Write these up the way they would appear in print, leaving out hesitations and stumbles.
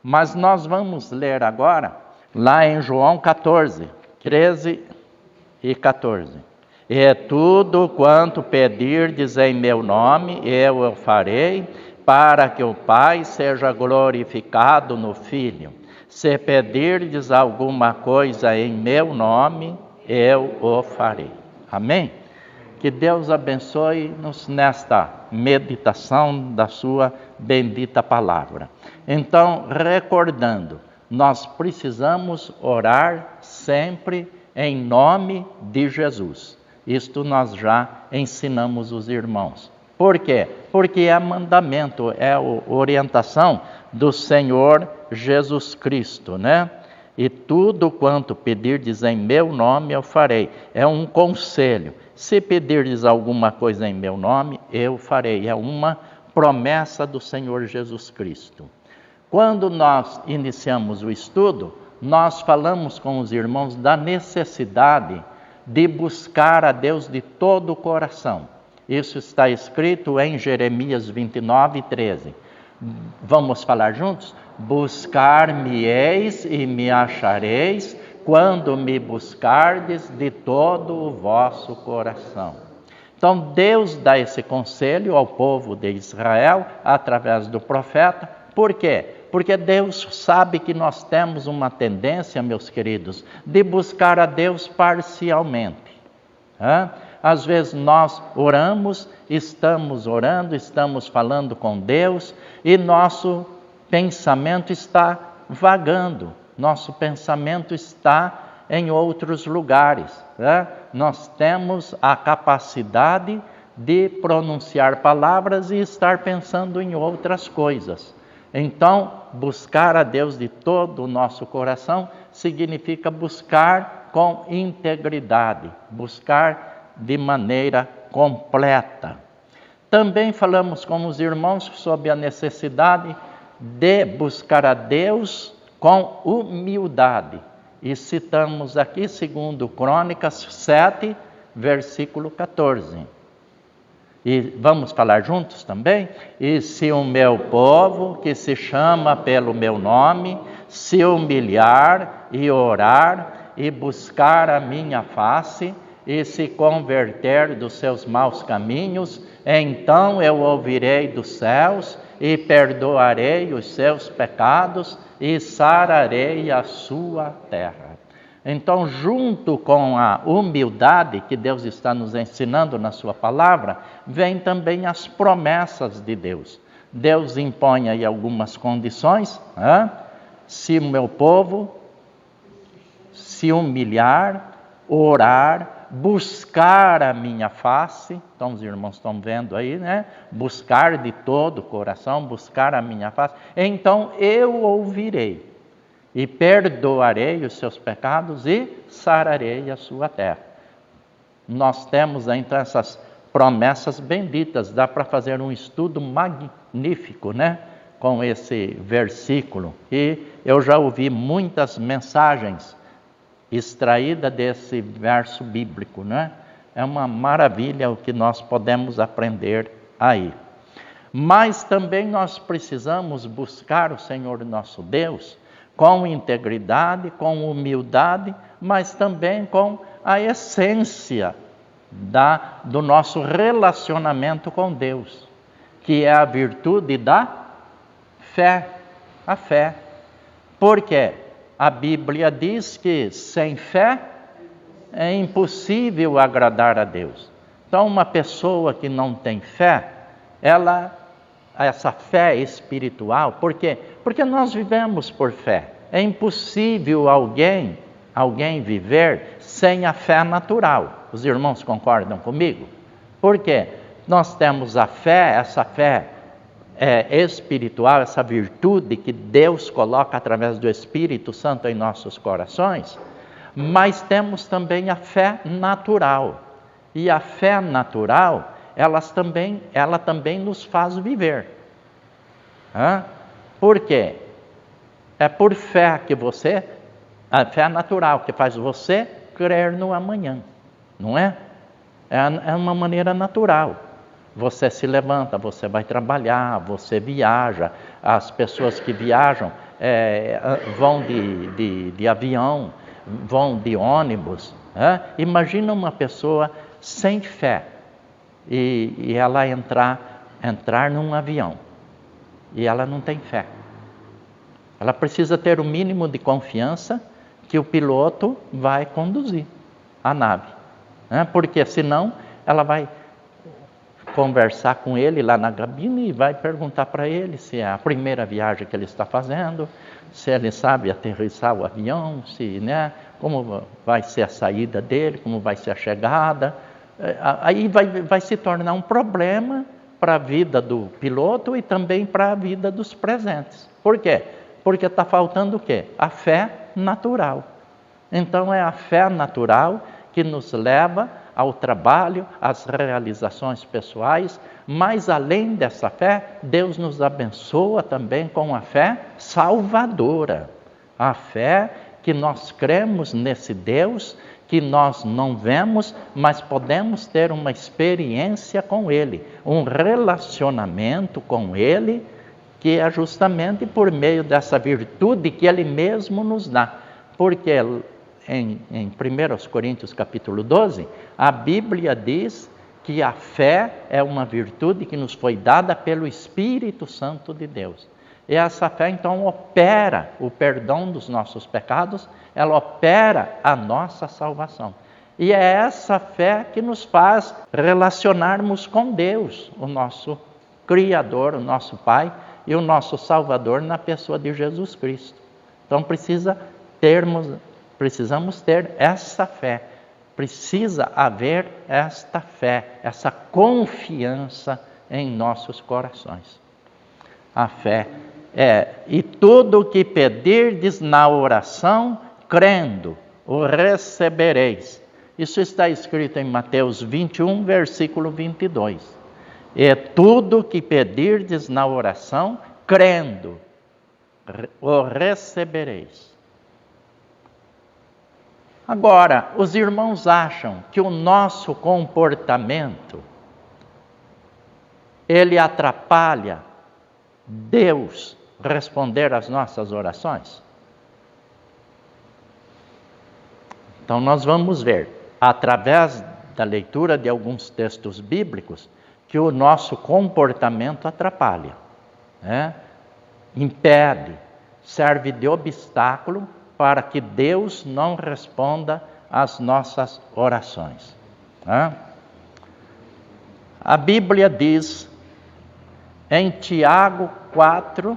Mas nós vamos ler agora, lá em João 14, 13 e 14. E tudo quanto pedirdes em meu nome, eu o farei, para que o Pai seja glorificado no Filho. Se pedirdes alguma coisa em meu nome, eu o farei. Amém? Que Deus abençoe-nos nesta meditação da sua bendita palavra. Então, recordando, nós precisamos orar sempre em nome de Jesus. Isto nós já ensinamos os irmãos. Por quê? Porque é mandamento, é orientação do Senhor Jesus Cristo, né? E tudo quanto pedirdes em meu nome eu farei. É um conselho. Se pedirdes alguma coisa em meu nome, eu farei. É uma promessa do Senhor Jesus Cristo. Quando nós iniciamos o estudo, nós falamos com os irmãos da necessidade de buscar a Deus de todo o coração. Isso está escrito em Jeremias 29, 13. Vamos falar juntos? Buscar-me-eis e me achareis, quando me buscardes de todo o vosso coração. Então Deus dá esse conselho ao povo de Israel, através do profeta. Por quê? Porque Deus sabe que nós temos uma tendência, meus queridos, de buscar a Deus parcialmente. Às vezes nós oramos, estamos falando com Deus e nosso pensamento está vagando, nosso pensamento está em outros lugares. Nós temos a capacidade de pronunciar palavras e estar pensando em outras coisas. Então, buscar a Deus de todo o nosso coração significa buscar com integridade, buscar de maneira completa. Também falamos com os irmãos sobre a necessidade de buscar a Deus com humildade. E citamos aqui 2 Crônicas 7, versículo 14. E vamos falar juntos também? E se o meu povo, que se chama pelo meu nome, se humilhar e orar e buscar a minha face e se converter dos seus maus caminhos, então eu ouvirei dos céus e perdoarei os seus pecados e sararei a sua terra. Então, junto com a humildade que Deus está nos ensinando na sua palavra, vem também as promessas de Deus. Deus impõe aí algumas condições. Se o meu povo se humilhar, orar, buscar a minha face, então os irmãos estão vendo aí, né? Buscar de todo o coração, buscar a minha face, então eu ouvirei. E perdoarei os seus pecados e sararei a sua terra. Nós temos então essas promessas benditas. Dá para fazer um estudo magnífico, né? Com esse versículo. E eu já ouvi muitas mensagens extraídas desse verso bíblico, né? É uma maravilha o que nós podemos aprender aí. Mas também nós precisamos buscar o Senhor nosso Deus com integridade, com humildade, mas também com a essência do nosso relacionamento com Deus, que é a virtude da fé, a fé. Porque a Bíblia diz que sem fé é impossível agradar a Deus. Então, uma pessoa que não tem fé, essa fé espiritual, por quê? Porque nós vivemos por fé. É impossível alguém viver sem a fé natural. Os irmãos concordam comigo? Por quê? Nós temos a fé, essa fé espiritual, essa virtude que Deus coloca através do Espírito Santo em nossos corações, mas temos também a fé natural. E a fé natural, ela também nos faz viver. Por quê? É por fé que a fé natural que faz você crer no amanhã, não é? É uma maneira natural. Você se levanta, você vai trabalhar, você viaja. As pessoas que viajam, vão de avião, vão de ônibus. Imagina uma pessoa sem fé e ela entrar num avião e ela não tem fé. Ela precisa ter o mínimo de confiança que o piloto vai conduzir a nave, porque senão ela vai conversar com ele lá na cabine e vai perguntar para ele se é a primeira viagem que ele está fazendo, se ele sabe aterrissar o avião, como vai ser a saída dele, como vai ser a chegada. Aí vai se tornar um problema para a vida do piloto e também para a vida dos presentes. Por quê? Porque está faltando o quê? A fé natural. Então é a fé natural que nos leva ao trabalho, às realizações pessoais, mas além dessa fé, Deus nos abençoa também com a fé salvadora. A fé que nós cremos nesse Deus, que nós não vemos, mas podemos ter uma experiência com Ele, um relacionamento com Ele, que é justamente por meio dessa virtude que Ele mesmo nos dá. Porque em 1 Coríntios capítulo 12, a Bíblia diz que a fé é uma virtude que nos foi dada pelo Espírito Santo de Deus. E essa fé então opera o perdão dos nossos pecados, ela opera a nossa salvação. E é essa fé que nos faz relacionarmos com Deus, o nosso Criador, o nosso Pai e o nosso Salvador na pessoa de Jesus Cristo. Então precisamos ter essa fé, precisa haver esta fé, essa confiança em nossos corações. A fé e tudo o que pedirdes na oração, crendo, o recebereis. Isso está escrito em Mateus 21, versículo 22. E tudo o que pedirdes na oração, crendo, o recebereis. Agora, os irmãos acham que o nosso comportamento, ele atrapalha Deus responder às nossas orações? Então nós vamos ver, através da leitura de alguns textos bíblicos, que o nosso comportamento atrapalha, impede, serve de obstáculo para que Deus não responda às nossas orações. A Bíblia diz em Tiago 4,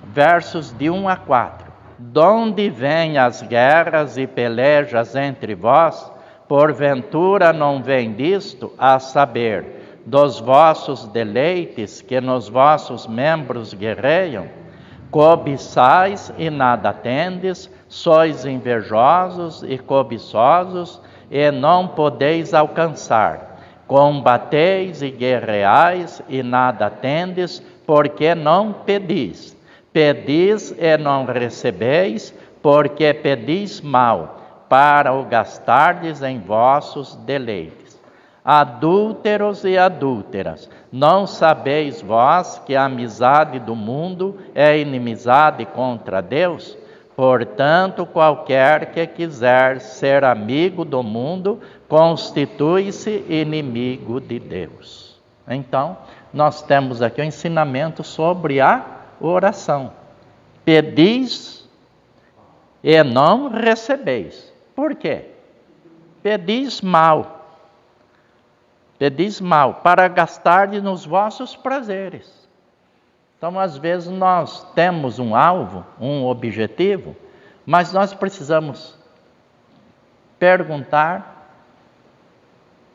versos de 1 a 4: Donde vêm as guerras e pelejas entre vós, porventura não vem disto, a saber, dos vossos deleites que nos vossos membros guerreiam? Cobiçais e nada tendes, sois invejosos e cobiçosos, e não podeis alcançar. Combateis e guerreais e nada tendes, porque não pedis. Pedis e não recebeis, porque pedis mal, para o gastardes em vossos deleites. Adúlteros e adúlteras, não sabeis vós que a amizade do mundo é inimizade contra Deus? Portanto, qualquer que quiser ser amigo do mundo, constitui-se inimigo de Deus. Então, nós temos aqui um ensinamento sobre a oração. Pedis e não recebeis. Por quê? Pedis mal. Pedis mal, para gastar nos vossos prazeres. Então, às vezes, nós temos um alvo, um objetivo, mas nós precisamos perguntar,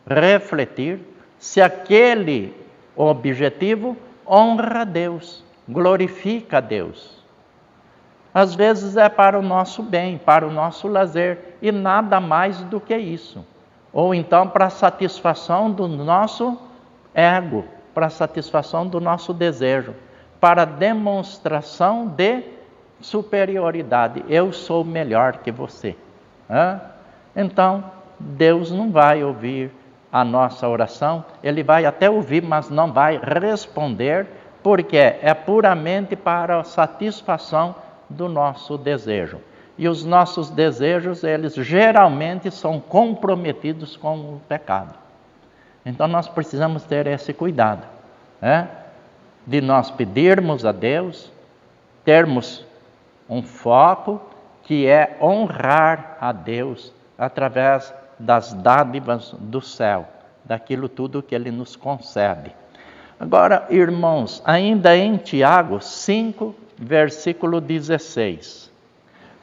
refletir, se aquele objetivo honra a Deus, glorifica a Deus. Às vezes é para o nosso bem, para o nosso lazer, e nada mais do que isso. Ou então para a satisfação do nosso ego, para a satisfação do nosso desejo, para a demonstração de superioridade. Eu sou melhor que você. Então, Deus não vai ouvir a nossa oração, Ele vai até ouvir, mas não vai responder, porque é puramente para a satisfação do nosso desejo. E os nossos desejos, eles geralmente são comprometidos com o pecado. Então nós precisamos ter esse cuidado, né? De nós pedirmos a Deus, termos um foco que é honrar a Deus através das dádivas do céu, daquilo tudo que Ele nos concede. Agora, irmãos, ainda em Tiago 5, versículo 16.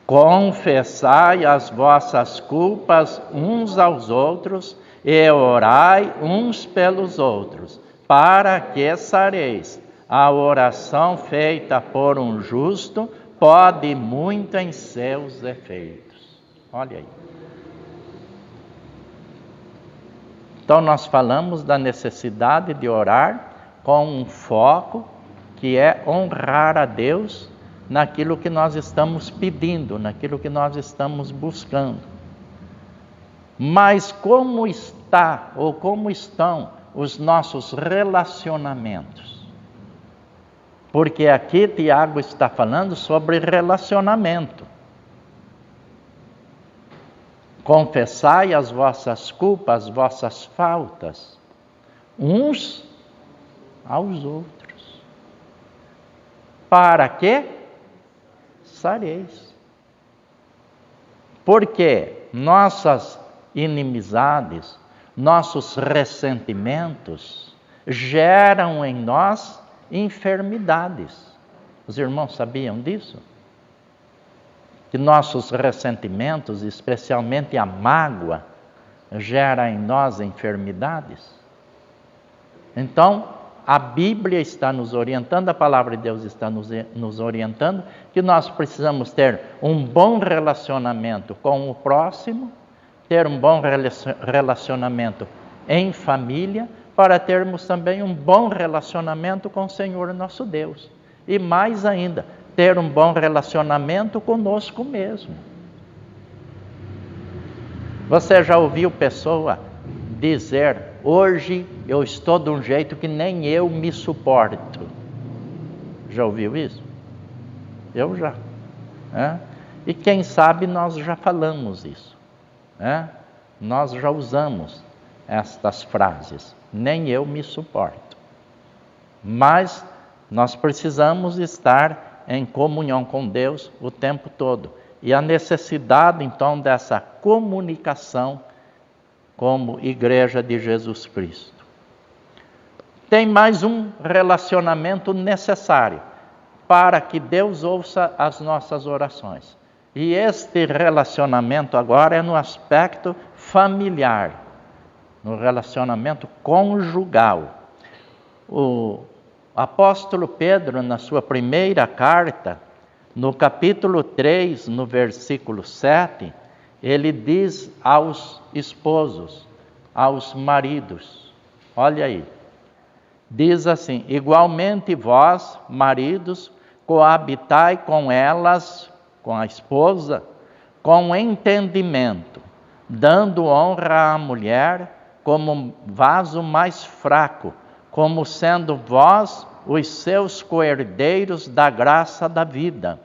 Confessai as vossas culpas uns aos outros e orai uns pelos outros, para que sareis. A oração feita por um justo pode muito em seus efeitos. Olha aí. Então nós falamos da necessidade de orar com um foco que é honrar a Deus naquilo que nós estamos pedindo, naquilo que nós estamos buscando. Mas como está ou como estão os nossos relacionamentos? Porque aqui Tiago está falando sobre relacionamento. Confessai as vossas culpas, as vossas faltas, uns aos outros. Para que sareis. Porque nossas inimizades, nossos ressentimentos geram em nós enfermidades. Os irmãos sabiam disso? Que nossos ressentimentos, especialmente a mágoa, gera em nós enfermidades. Então, a Bíblia está nos orientando, a palavra de Deus está nos orientando, que nós precisamos ter um bom relacionamento com o próximo, ter um bom relacionamento em família, para termos também um bom relacionamento com o Senhor nosso Deus. E mais ainda, ter um bom relacionamento conosco mesmo. Você já ouviu pessoa dizer: hoje eu estou de um jeito que nem eu me suporto? Já ouviu isso? Eu já. E quem sabe nós já falamos isso. Nós já usamos estas frases. Nem eu me suporto. Mas nós precisamos estar em comunhão com Deus o tempo todo. E a necessidade, então, dessa comunicação como Igreja de Jesus Cristo. Tem mais um relacionamento necessário para que Deus ouça as nossas orações. E este relacionamento agora é no aspecto familiar, no relacionamento conjugal. O apóstolo Pedro, na sua primeira carta, no capítulo 3, no versículo 7, ele diz aos esposos, aos maridos, olha aí, diz assim: igualmente vós, maridos, coabitai com elas, com a esposa, com entendimento, dando honra à mulher como vaso mais fraco, como sendo vós os seus coherdeiros da graça da vida,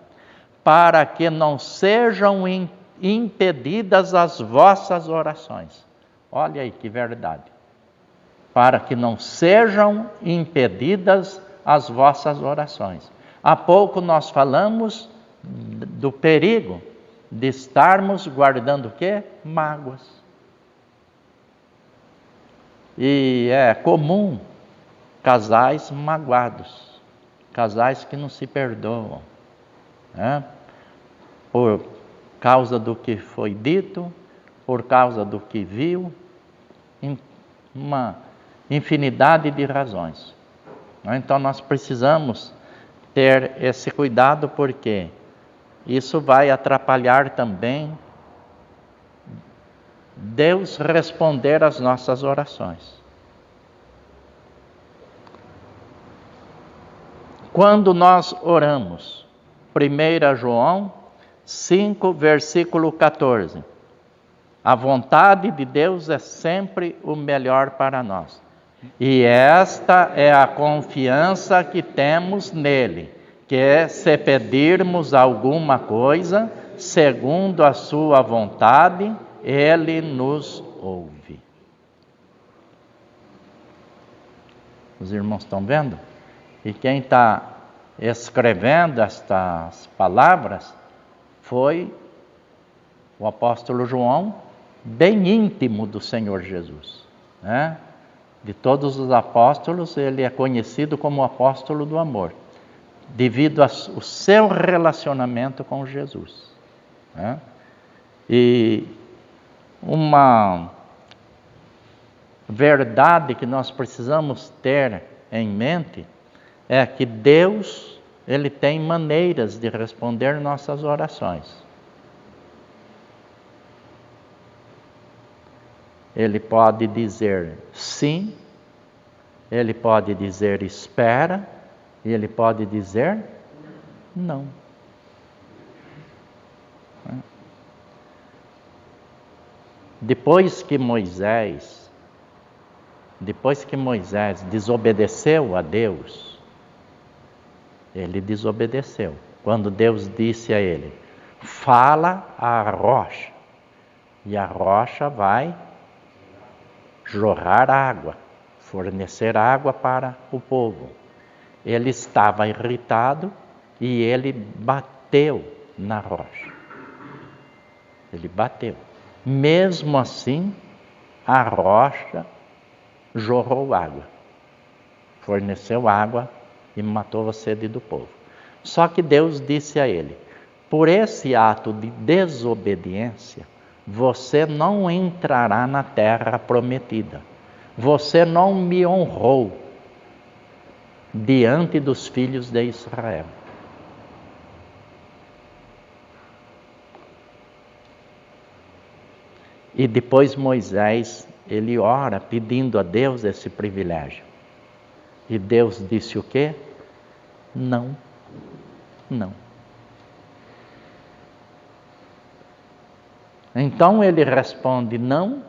para que não sejam impedidas as vossas orações. Olha aí que verdade. Para que não sejam impedidas as vossas orações. Há pouco nós falamos do perigo de estarmos guardando o quê? Mágoas. E é comum casais magoados, casais que não se perdoam, por causa do que foi dito, por causa do que viu, uma infinidade de razões. Então nós precisamos ter esse cuidado, porque isso vai atrapalhar também Deus responder às nossas orações. Quando nós oramos, 1 João 5, versículo 14, a vontade de Deus é sempre o melhor para nós. E esta é a confiança que temos nele, que se pedirmos alguma coisa, segundo a sua vontade, Ele nos ouve. Os irmãos estão vendo? E quem está escrevendo estas palavras foi o apóstolo João, bem íntimo do Senhor Jesus, né? De todos os apóstolos, ele é conhecido como o apóstolo do amor, devido ao seu relacionamento com Jesus, né? E uma verdade que nós precisamos ter em mente é que Deus, Ele tem maneiras de responder nossas orações. Ele pode dizer sim, Ele pode dizer espera, e Ele pode dizer não. Depois que Moisés desobedeceu a Deus, ele desobedeceu. Quando Deus disse a ele, fala à rocha, e a rocha vai jorrar água, fornecer água para o povo. Ele estava irritado e ele bateu na rocha. Ele bateu. Mesmo assim, a rocha jorrou água, forneceu água e matou a sede do povo. Só que Deus disse a ele, por esse ato de desobediência, você não entrará na terra prometida. Você não me honrou diante dos filhos de Israel. E depois Moisés, ele ora pedindo a Deus esse privilégio. E Deus disse o quê? Não, não. Então ele responde não,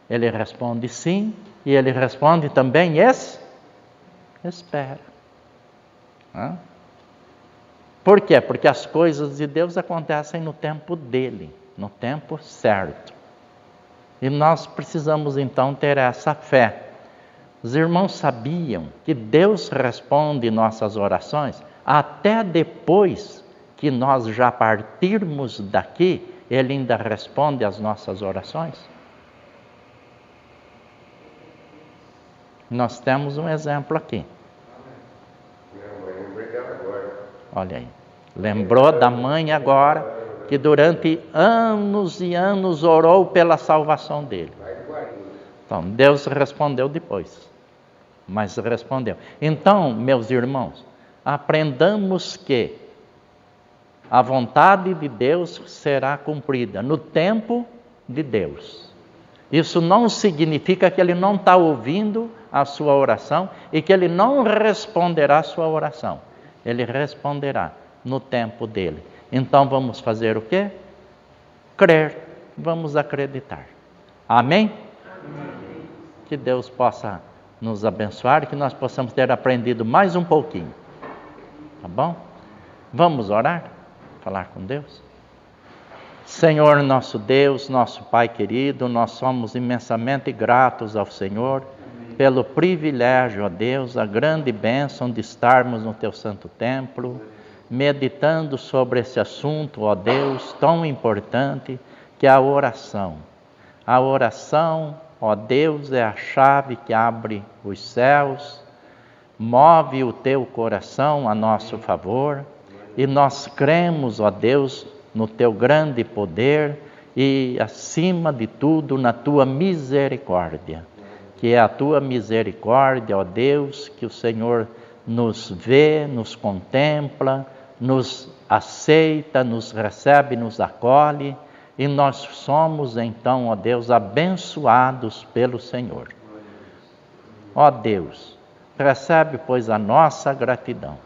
ele responde sim, e ele responde também espera. Por quê? Porque as coisas de Deus acontecem no tempo dele, no tempo certo. E nós precisamos então ter essa fé. Os irmãos sabiam que Deus responde nossas orações até depois que nós já partirmos daqui, Ele ainda responde às nossas orações? Nós temos um exemplo aqui. Olha aí. Lembrou da mãe agora, que durante anos e anos orou pela salvação dele. Então, Deus respondeu depois. Mas respondeu. Então, meus irmãos, aprendamos que a vontade de Deus será cumprida no tempo de Deus. Isso não significa que Ele não está ouvindo a sua oração e que Ele não responderá a sua oração. Ele responderá no tempo dele. Então vamos fazer o quê? Crer, vamos acreditar. Amém? Amém. Que Deus possa nos abençoar e que nós possamos ter aprendido mais um pouquinho. Tá bom? Vamos orar? Falar com Deus? Senhor nosso Deus, nosso Pai querido, nós somos imensamente gratos ao Senhor pelo privilégio, ó Deus, a grande bênção de estarmos no Teu santo templo, meditando sobre esse assunto, ó Deus, tão importante que é a oração. A oração, ó Deus, é a chave que abre os céus, move o Teu coração a nosso favor, e nós cremos, ó Deus, no Teu grande poder e, acima de tudo, na Tua misericórdia. Que é a Tua misericórdia, ó Deus, que o Senhor nos vê, nos contempla, nos aceita, nos recebe, nos acolhe, e nós somos então, ó Deus, abençoados pelo Senhor. Ó Deus, recebe, pois, a nossa gratidão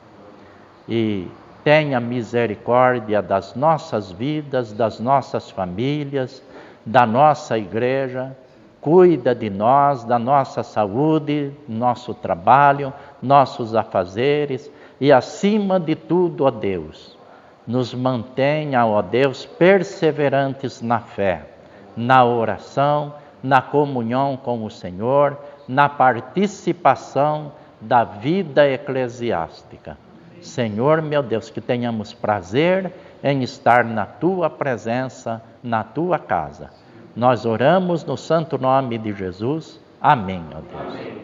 e tenha misericórdia das nossas vidas, das nossas famílias, da nossa igreja. Cuida de nós, da nossa saúde, nosso trabalho, nossos afazeres, e acima de tudo, ó Deus, nos mantenha, ó Deus, perseverantes na fé, na oração, na comunhão com o Senhor, na participação da vida eclesiástica. Senhor, meu Deus, que tenhamos prazer em estar na Tua presença, na Tua casa. Nós oramos no santo nome de Jesus. Amém, ó Deus.